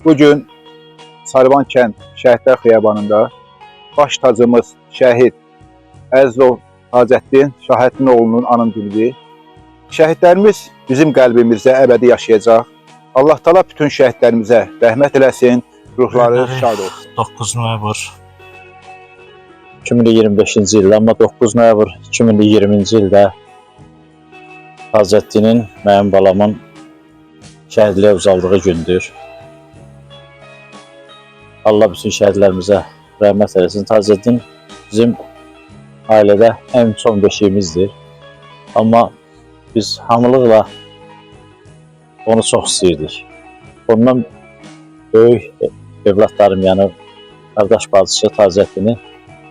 Bugün Sarıvan kənd Şəhidlər Xiyabanında baş tacımız şəhid Əzizov Hacəddin Şahəddinoğlunun anım günüdür. Şəhidlərimiz bizim qəlbimizdə əbədi yaşayacaq. Allah Taala bütün şəhidlərimizə rəhmət eləsin, ruhları şad olsun. 9 noyabr 2025-ci ildə, amma 9 noyabr 2020-ci ildə Hacəddinin, mənim balamın şəhidliyə uzaldığı gündür. Allah bütün şəhidlərimizə rəhmət eləsin. Hacəddin bizim ailədə ən son beşiyimizdir. Amma biz hamılıqla onu çox istəyirdik. Ondan böyük evlatlarım, yəni qardaş bacısı Hacəddini,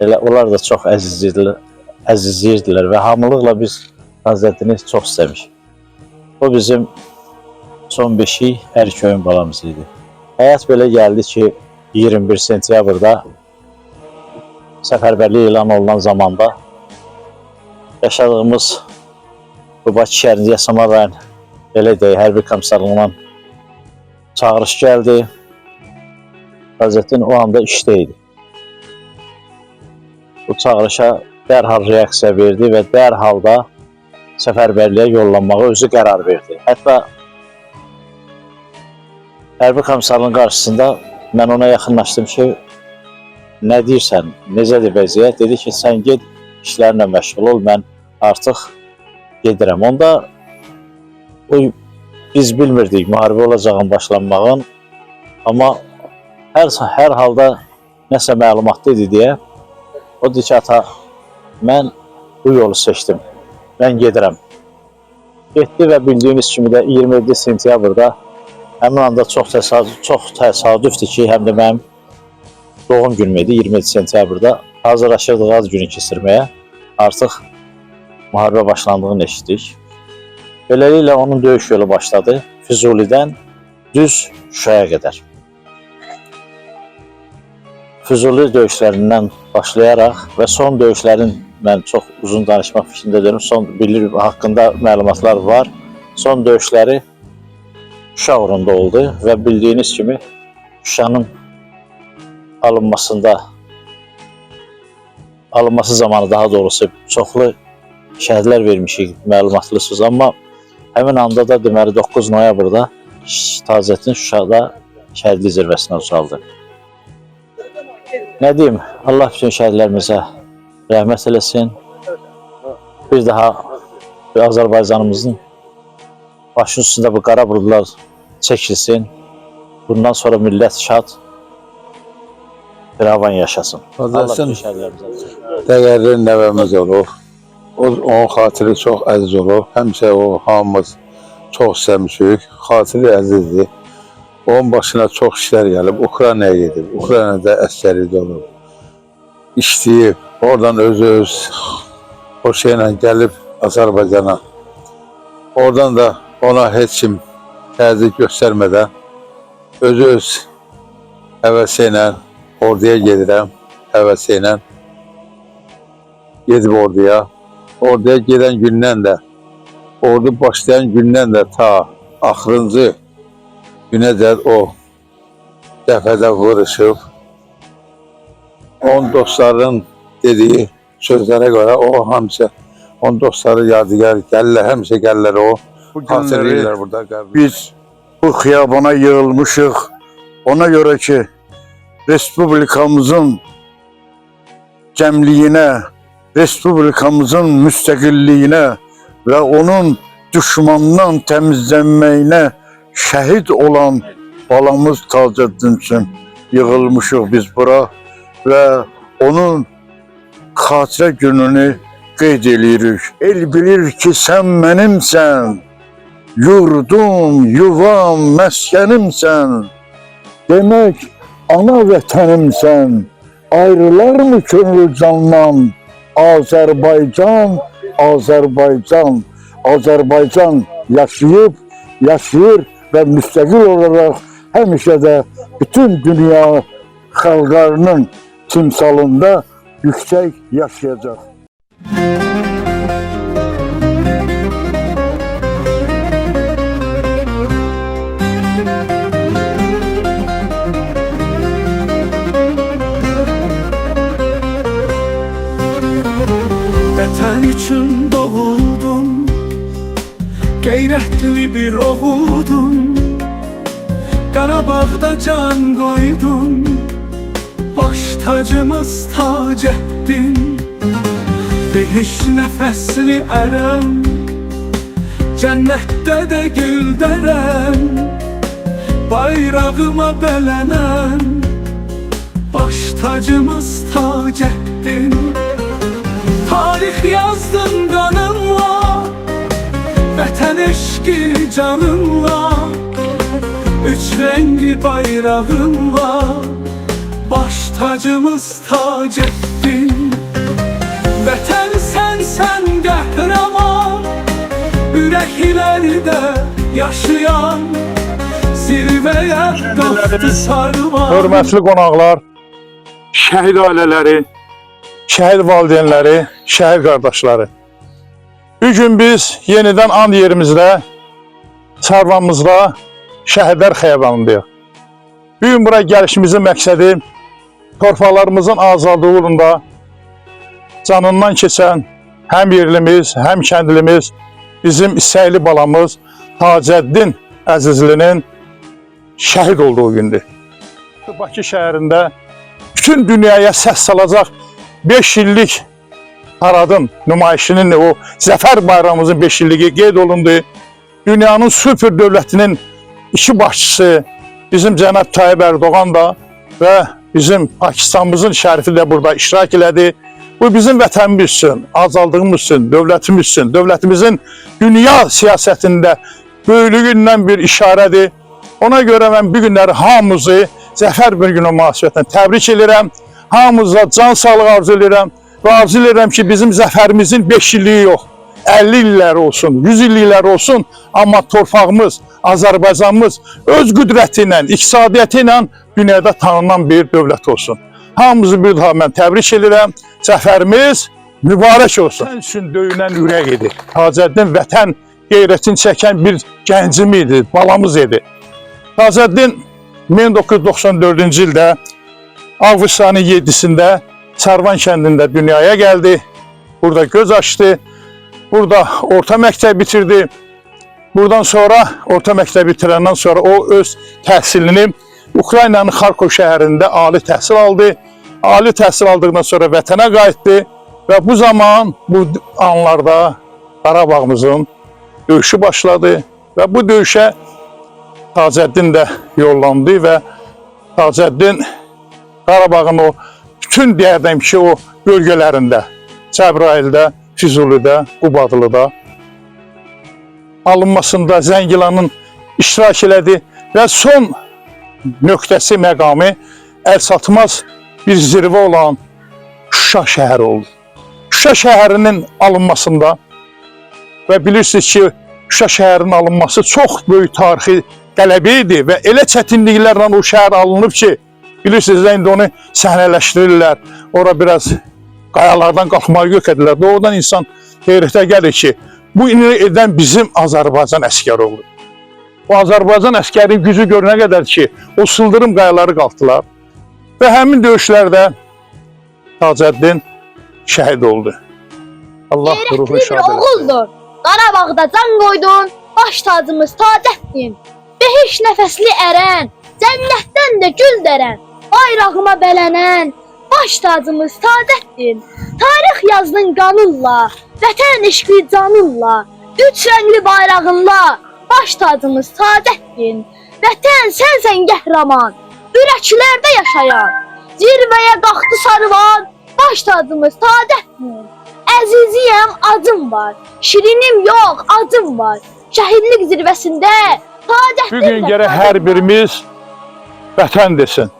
elə onlar da çox əzizləyirdilər və hamılıqla biz Hacəddini çox istəmişik. O bizim son beşik hər iki öyün balamız idi. Həyat belə gəldi ki, 21 sentyabrda səfərbərlik elan olunan zamanda yaşadığımız bu Bakı şəhərində Yasamal rayon belə deyək, hərbi komissarlığından çağırış gəldi. Hacəddin o anda işdə idi. Bu çağırışa dərhal reaksiya verdi və dərhal da səfərbərliyə yollanmağa özü qərar verdi. Hətta hərbi komissarlığın qarşısında mən ona yaxınlaşdım ki, nə deyirsən, necədir vəziyyət? Dedi ki, sən ged, işlərlə məşğul ol, mən artıq gedirəm. Onda biz bilmirdik müharibə olacağın başlanmağın, amma hər halda nəsə məlumatlı idi deyə o dedi ki, ata, mən bu yolu seçdim, mən gedirəm. Getdi və bildiyiniz kimi də 27 sentyabrda həmin anda çox təsadüfdür ki, həm də mənim doğum günüm idi 27 sentyabrda. Hazırlaşırdıq az günü keçirməyə. Artıq müharibə başlandığını eşitdik. Beləliklə onun döyüş yolu başladı. Füzulidən düz Şuşaya qədər. Füzuli döyüşlərindən başlayaraq və son döyüşlərin, mən çox uzun danışmaq fikrində deyirəm, son bilir haqqında məlumatlar var. Son döyüşləri Şuşa uğrunda oldu və bildiyiniz kimi Şuşanın alınması zamanı, daha doğrusu çoxlu şəhidlər vermişik, məlumatlısınız, amma həmin anda da deməli 9 noyabrda Hacəddin Şuşada şəhidlik zirvəsinə ucaldı. Nə deyim, Allah bütün şəhidlərimizə rəhmət eləsin. Bir daha Azərbaycanımızın başın üstündə bu qara buludlar çəkilsin. Bundan sonra millət şad, firavan yaşasın. Hacəddin dəyərli nəvəmiz olub. Onun xatiri çox əziz olub. Həmişə o hamımız çox sevmişik. Xatiri əzizdir. Onun başına çox işlər gəlib. Ukraynaya gedib. Ukraynada əsgərlikdə olub. İşləyib. Oradan öz o şeylə gəlib Azərbaycana. Oradan da ona heç kim təzyiq göstərmədən öz həvəsi ilə orduya gedirəm, həvəsi ilə gedib orduya. Orduya gedən gündən də, ordu başlayan gündən də ta axırıncı günəcək o dəfədə vuruşub. Onun dostlarının dediyi sözlərə görə o həmişə, onun dostları yadigar gəlirlər, həmişə gəlirlər o. Bu günləri biz bu xiyabana yığılmışıq. Ona görə ki, Respublikamızın cəmliyinə, Respublikamızın müstəqilliyinə və onun düşmandan təmizlənməyinə şəhid olan balamız Hacəddin üçün yığılmışıq biz bura və onun xatirə gününü qeyd edirik. El bilir ki, sən mənimsən, yurdum, yuvam, məskənimsən. Demək, ana vətənimsən, ayrılar mı könül candan? Azərbaycan, Azərbaycan, Azərbaycan yaşayıb, yaşayır və müstəqil olaraq həmişə də bütün dünya xalqlarının timsalında yüksək yaşayacaq. Qeyrətli bir oğuldun, Qarabağda can qoydun, baş tacımız Taceddin. Behiş nəfəsli ərəm, cənnətdə də güldərəm, bayrağıma bələnən, baş tacımız Taceddin. Tarix yazdın qanınla, vətən eşqi canınla, üç rengi bayrağınla, baş tacımız Taceddin. Vətən sən qəhrəman, ürəklərdə yaşayan, zirvəyə qalxdı sarılan. Hörmətli qonaqlar, şəhid ailələri, şəhid valideynləri, şəhid qardaşları. Bugün biz yenidən and yerimizdə, Sarvanımızda şəhidlər xiyabanındayıq. Bugün bura gəlişimizin məqsədi torpaqlarımızın azadlığı uğrunda canından keçən həm yerlimiz, həm kəndlimiz, bizim istəkli balamız Taceddin Əzizlinin şəhid olduğu gündür. Bakı şəhərində bütün dünyaya səs salacaq 5 illik paradın, nümayişinin, o zəfər bayrağımızın 5 illiyi qeyd olundu. Dünyanın süper dövlətinin iki başçısı bizim cənab Tayyip Erdoğan da və bizim Pakistanımızın şərifi də burada iştirak elədi. Bu bizim vətənimiz üçün, azaldığımız üçün, dövlətimiz üçün, dövlətimizin dünya siyasətində böyüklüyündən bir işarədir. Ona görə mən bu günləri hamımızı Zəfər bir günü münasibətilə təbrik edirəm. Hamımıza can sağlığı arzu edirəm və arzu edirəm ki, bizim zəfərimizin 5 illiyi yox, 50 illəri olsun, 100 illikləri olsun, amma torpağımız, Azərbaycanımız öz qüdrəti ilə, iqtisadiyyatı ilə dünyada tanınan bir dövlət olsun. Hamımızı bir daha mən təbrik edirəm. Zəfərimiz mübarək olsun. Vətən üçün döyünən ürək idi. Taceddin vətən qeyrətini çəkən bir gəncim idi, balamız idi. Taceddin 1994-cü ildə avqust ayının 7-sində Sarvan kəndində dünyaya gəldi. Burada göz açdı. Burada orta məktəb bitirdi. Buradan sonra, orta məktəb bitirəndən sonra o öz təhsilini Ukraynanın Xarkov şəhərində ali təhsil aldı. Ali təhsil aldıqdan sonra vətənə qayıtdı və bu zaman, bu anlarda Qarabağımızın döyüşü başladı və bu döyüşə Taceddin də yollandı və Taceddin Qarabağın o bütün deyərdim ki, o bölgələrində, Cəbrayildə, Füzulidə, Qubadlıda alınmasında Zəngilanın iştirak elədi və son nöqtəsi, məqamı əlçatmaz bir zirvə olan Şuşa şəhəri oldu. Şuşa şəhərinin alınmasında və bilirsiniz ki, Şuşa şəhərinin alınması çox böyük tarixi qələbə idi və elə çətinliklərlə o şəhər alınıb ki, bilirsiniz, indi onu səhnələşdirirlər, ora biraz qayalardan qalxmağı götürdülər. Doğrudan insan heyrətə gəlir ki, bu edən bizim Azərbaycan əskəri oldu. O Azərbaycan əskərinin gücü görünə qədər ki, o sıldırım qayaları qalxdılar və həmin döyüşlərdə Taceddin şəhid oldu. Allah ruhu şad eləsin. Oğuldur, Qarabağda can qoydun, baş tacımız Taceddin. Behiş nəfəsli ərən, cənnətdən də gül dərən, bayrağıma bələnən, baş tacımız Taceddin. Tarix yazdın qanınla, vətən eşqi canınla, üç rəngli bayrağınla, baş tacımız Taceddin. Vətən sənsən qəhrəman, ürəklərdə yaşayan, zirvəyə qalxdı sarılan, baş tacımız Taceddin. Əziziyəm, acım var, şirinim yox, acım var, şəhidlik zirvəsində Taceddin. Bugün gərək hər birimiz vətən desin.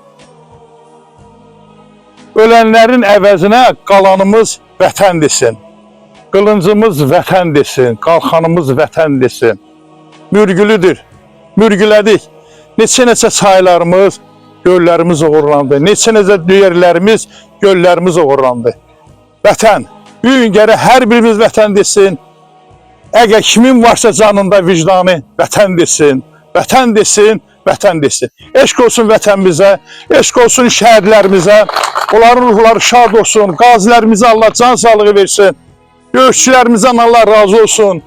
Ölənlərin əvəzinə qalanımız vətən desin. Qılıncımız vətən desin, qalxanımız vətən desin. Mürgülüdür, mürgülədik. Neçə-neçə çaylarımız, göllərimiz uğurlandı. Neçə-neçə döyərlərimiz, göllərimiz uğurlandı. Vətən, bugün gərək hər birimiz vətən desin. Əgər kimin varsa canında vicdanı vətən desin, vətən desin, vətən desin. Eşq olsun vətənimizə, eşq olsun şəhidlərimizə, onların ruhları şad olsun, qazilərimizə Allah can sağlığı versin, döyüşçülərimizdən Allah razı olsun.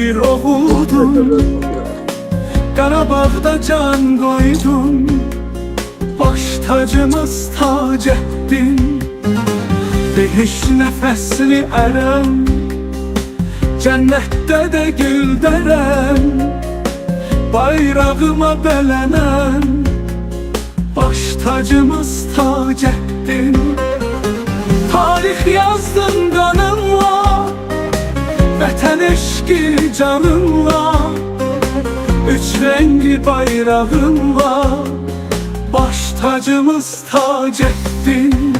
bir oğuldun, Qarabağda can qoydun, baş tacımız Taceddin. Behiş nəfəsli ərəm, cənnətdə də güldərəm, bayrağıma bələnən, baş tacımız Taceddin. Tarix yazdın qanınla, vətən eşqi canınla, üç rengi bayrağınla, baş tacımız Taceddin.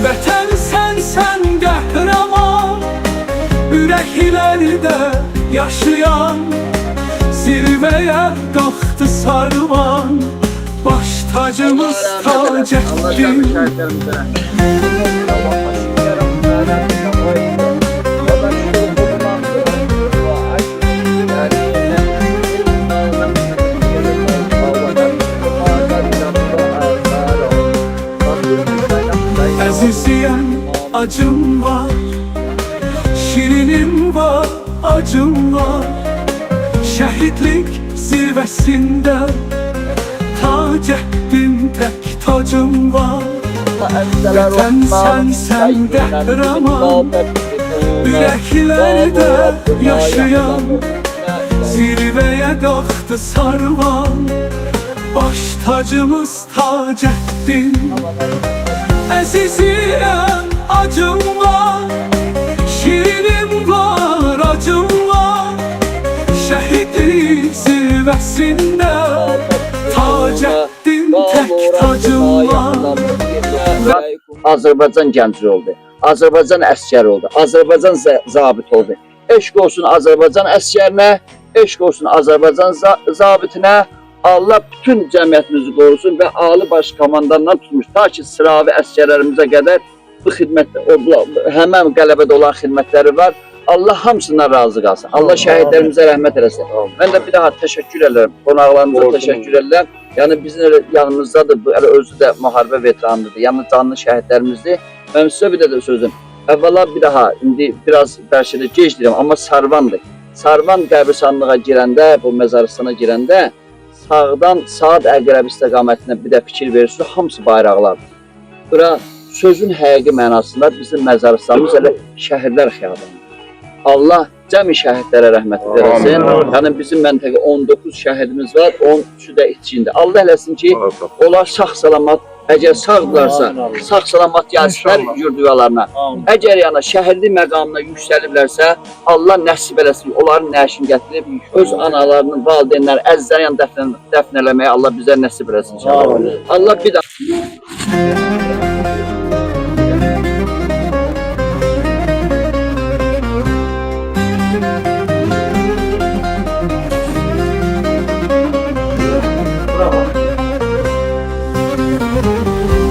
Vətən sən qəhrəman, ürəklərdə yaşayan, zirvəyə qalxdı sarvan, baş tacımız Taceddin. Əziziyəm, acım var, şirinim var, acım var. Şəhidlik zirvəsində Taceddin tək tacım var. Vətən sən qəhrəman, ürəklərdə yaşayan, zirvəyə qalxdı sarvan, baş tacımız Taceddin. Əziziyəm, acım var, şirinim var, acım var. Şəhidlik zirvəsində Taceddin tək tacım var. Azərbaycan gənci oldu, Azərbaycan əskəri oldu, Azərbaycan zabit oldu. Eşq olsun Azərbaycan əskərinə, eşq olsun Azərbaycan zabitinə. Allah bütün cəmiyyətimizi qorusun və Ali Baş Komandandan tutmuş ta ki sıravi əskərlərimizə qədər bu xidmət, həmən qələbədə olan xidmətləri var. Allah hamısından razı qalsın. Allah şəhidlərimizə rəhmət eləsin. Mən də bir daha təşəkkür edirəm, qonaqlarımıza təşəkkür edirəm. Yəni bizim yanımızdadır, bu özü də müharibə veteranıdır, yəni canlı şəhidlərimizdir. Mən sizə bir də sözüm. Əvvəla bir daha, indi biraz bəlkə də gec deyirəm, amma Sarvandır. Sarvan qəbirstanlığa girəndə, bu məzaristana girəndə sağdan saat əqrəb istiqamətinə bir də fikir verirsiniz, hamısı bayraqlardır. Bura sözün həqiqi mənasında bizim məzaristanımız elə şəhidlər xiyabanıdır. Allah cəmi şəhidlərə rəhmət eləsin. Yəni bizim məntəqə 19 şəhidimiz var, 13-ü də itçində. Allah eləsin ki, onlar sağ-salamat, əgər sağdırlarsa, sağ-salamat gəlsinlər yurduvalarına. Əgər yəni şəhidlik məqamına yüksəliblərsə, Allah nəsib eləsin, onların nəşin gətirib, öz analarının, valideynlərin, əzizlərin dəfn eləməyə Allah bizə nəsib eləsin. Allah bir daha...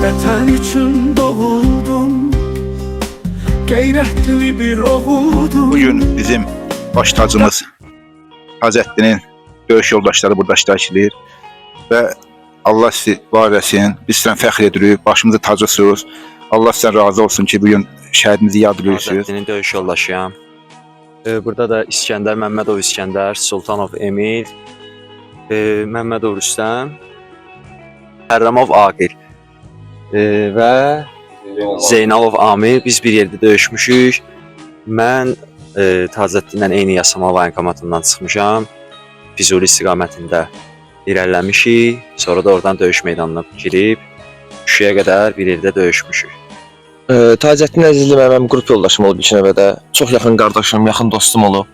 Vətən üçün doğuldum, qeyrətli bir oğuldum. Bugün bizim baş tacımız Taceddinin döyüş yoldaşları burada iştirak edir və Allah sizi var eləsin, biz sizdən fəxr edirik, başımızı tacısınız. Allah sizdən razı olsun ki, bugün şəhidimizi yad edirsiniz. Taceddinin döyüş yoldaşıyam. Burada da İskəndər, Məmmədov İskəndər, Sultanov Emil, Məmmədov Rüstəm, Hərramov Aqil və Zeynalov Amir. Biz bir yerdə döyüşmüşük. Mən Taceddinlə eyni yasama voyinkomatından çıxmışam. Füzuli istiqamətində irəliləmişik. Sonra da oradan döyüş meydanına girib Şuşaya qədər bir yerdə döyüşmüşük. Taceddin Əzizli mənim qrup yoldaşım olub ilk növbədə. Çox yaxın qardaşım, yaxın dostum olub.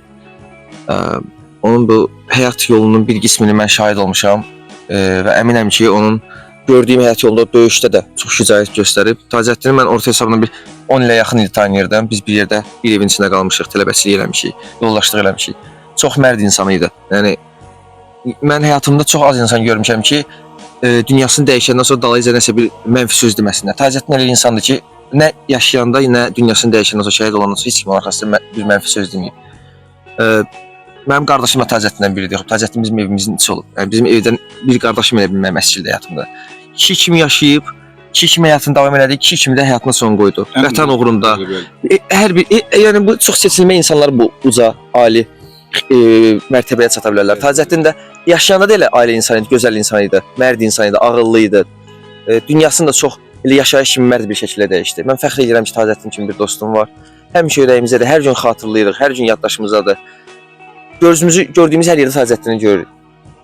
Onun bu həyat yolunun bir qismini mən şahid olmuşam və əminəm ki, onun gördüyüm həyat yolunda döyüşdə də çox şücaət göstərib. Taceddini mən orta hesabla bir 10 ilə yaxın il tanıyırdım. Biz bir yerdə bir evin içində qalmışıq, tələbəçilik eləmişik, yoldaşlıq eləmişik. Çox mərd insan idi. Yəni mən həyatımda çox az insan görmüşəm ki, dünyasını dəyişəndən sonra dalayıca nəsə bir mənfi söz deməsinlər. Taceddin elə insandır ki, nə yaşayanda, nə dünyasını dəyişəndən sonra şəhid olandan sonra heç kim arxasında bir mənfi söz deməyib. Mənim qardaşım da Tacəddindən biridir. Tacəddin bizim evimizin içi olub. Yəni bizim evdən bir qardaşım elə bilməm əsgirdə həyatımda. 2 kimi yaşayıb, 2 kimi həyatını davam elədi, 2 kimi də həyatına son qoydu. Vətən uğrunda. Hər bir yəni bu çox seçilmə insanlar bu uca, ali mərtəbəyə çata bilərlər. Taceddin də yaşayanda da elə ailə insanı idi, gözəl insan idi, mərd insan idi, ağıllı idi. Dünyasını da çox elə yaşayış kimi mərd bir şəkildə dəyişdi. Mən fəxr edirəm ki, Taceddin kimi bir dostum var. Həmişə ürəyimizdə, hər gün xatırlayırıq, hər gün yaddaşımızdadır. Gördüyümüz hər yerdə Taceddini görürük.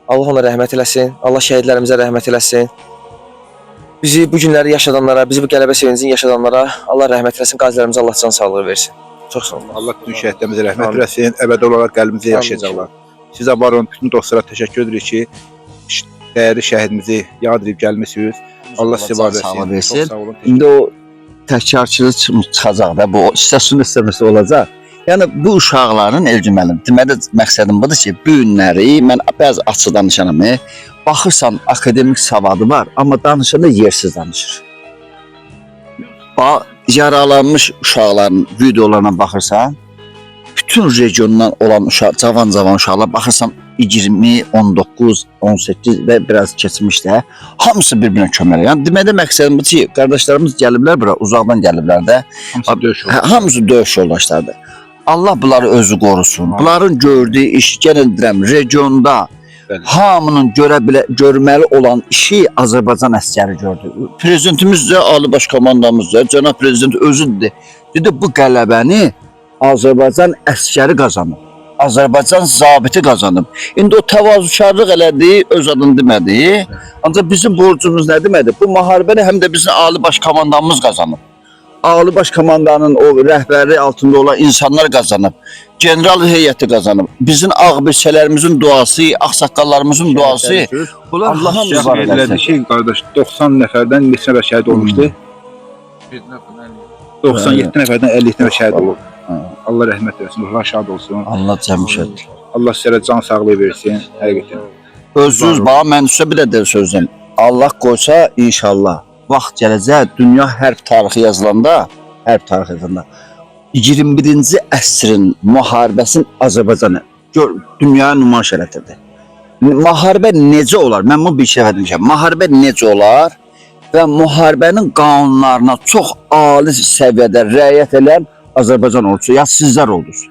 Allah ona rəhmət eləsin, Allah şəhidlərimizə rəhmət eləsin. Bizi bu günləri yaşadanlara, bizi bu qələbə sevincini yaşadanlara Allah rəhmət eləsin, qazilərimizə Allah can sağlığı versin. Çox sağ olun. Allah bütün şəhidlərimizə rəhmət eləsin, əbədi olaraq qəlbimizə yaşayacaqlar. Sizə var olun, bütün dostlara təşəkkür edirik ki, dəyərli şəhidimizi yad edib gəlmisiniz. Allah sizə var versin. Çox sağ olun. İndi o təkrarçılıq çıxacaq da, bu istasyon istəməsi olacaq. Yəni bu uşaqların Elgin müəllim, deməli məqsədim budur ki, bu günləri mən bəzi açıq danışanam. Baxırsan akademik savadı var, amma danışanda yersiz danışır. Yaralanmış uşaqların videolarına baxırsan, bütün regiondan olan uşaq, cavan uşaqlar baxırsan 20, 19, 18 və biraz keçmişdə hamısı bir-birinə kömək edir. Yəni deməli məqsədim budur ki, qardaşlarımız gəliblər bura, uzaqdan gəliblər də. Hamısı döyüş yoldaşlarıdır. Allah bunları özü qorusun. Bunların gördüyü iş, yenə deyirəm, regionda hamının görməli olan işi Azərbaycan əsgəri gördü. Prezidentimiz də, Ali Baş Komandamız da, Cənab Prezident özüdür. Dedi, bu qələbəni Azərbaycan əsgəri qazanıb. Azərbaycan zabiti qazanıb. İndi o təvazökarlıq elədi, öz adını demədi. Ancaq bizim borcumuz nə demədi? Bu müharibəni həm də bizim Ali Baş Komandamız qazanıb. Ali Baş Komandanın o rəhbəri altında olan insanlar qazanıb. General heyəti qazanıb. Bizim ağbirçələrimizin duası, ağsaqqallarımızın duası. Bunlar Allah hamısı var elədi ki, qardaş 90 nəfərdən neçə nəfər şəhid olmuşdu? 97 nəfərdən 57 nəfər şəhid olub. Allah rəhmət eləsin, ruhlar şad olsun. Allah cəmişət. Allah sizə can sağlığı versin, həqiqətən. Özünüz bax, mən sizə bir də sözüm. Allah qoysa inşallah vaxt gələcək, dünya hərb tarixi yazılanda, 21-ci əsrin müharibəsinin Azərbaycanı dünyaya nümayiş elədirdi. Müharibə necə olar? Mən bunu bir şey demişəm. Müharibə necə olar? Və müharibənin qanunlarına çox ali səviyyədə riayət edən Azərbaycan ordusu, ya sizlər oldunuz.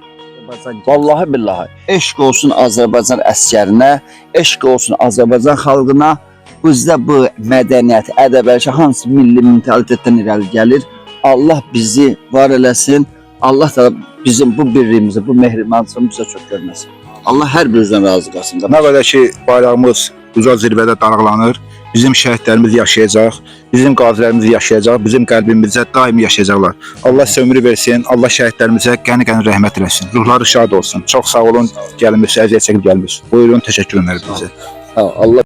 Vallahi billahi. Eşq olsun Azərbaycan əsgərinə, eşq olsun Azərbaycan xalqına. Bizdə bu mədəniyyət, ədəbiyyat, hansı milli mentalitetdən irəli gəlir. Allah bizi var eləsin. Allah da bizim bu birliyimizi, bu mehribanlığımızı çox görməsin. Allah hər birimizdən razı qalsın. Nə qədər ki, bayrağımız uca zirvədə dalğalanır, bizim şəhidlərimiz yaşayacaq, bizim qazilərimiz yaşayacaq, bizim qəlbimizdə daimi yaşayacaqlar. Allah sizə ömrü versin, Allah şəhidlərimizə qəni-qəni rəhmət eləsin. Ruhları şad olsun. Çox sağ olun, gəlmiş, əziyyət çəkib gəlmiş. Buyurun, təşəkkür ederiz bizə. Allah